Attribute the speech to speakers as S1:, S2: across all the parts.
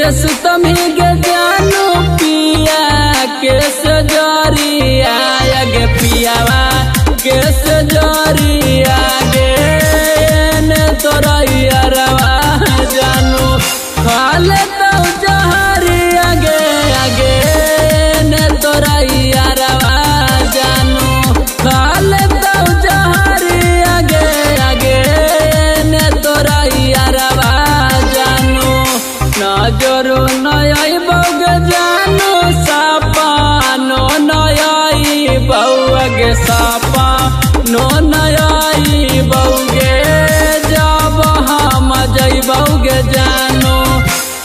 S1: के सुतमी के जानू पिया के सजरिया गे पियावा के सजरिया गे ने तोरा यारवा जानू खाले तो जहरिया गे आगे ने तोरा यारवा जानू खाले तो जहरिया गे आगे ने तोरा यारवा जानू नजरो नय बौग जानू सापा नो नय बौगे सापा नो नय बौगे जब हम जइबौगे जानू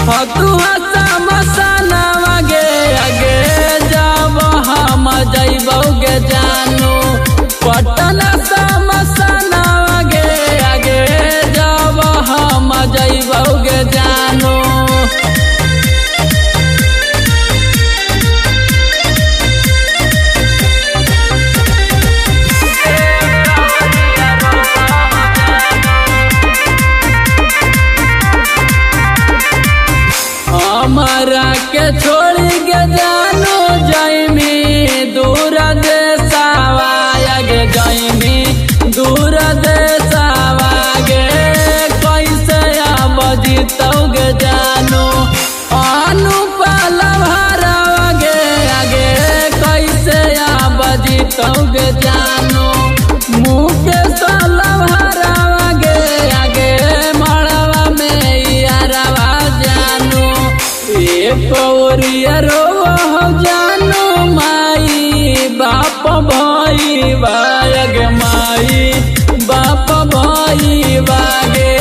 S1: फतुहा समसनवा गे आगे जब हम जइबौगे जानू पटना समसनवा गे आगे जब हम जइबौगे जानू हमारा के छोड़ के जानू जइमी दूर देशवा गे जइमी दूर देशवा गे कैसे अब जीतोगे जानू अनुपल भरवा गे आगे कैसे अब जीतोगे जानू मुकेश भरवा गे आगे मड़वा में यारवा जानू एक रो जानू माई बाप भाई बाग माई बाप भाई बागे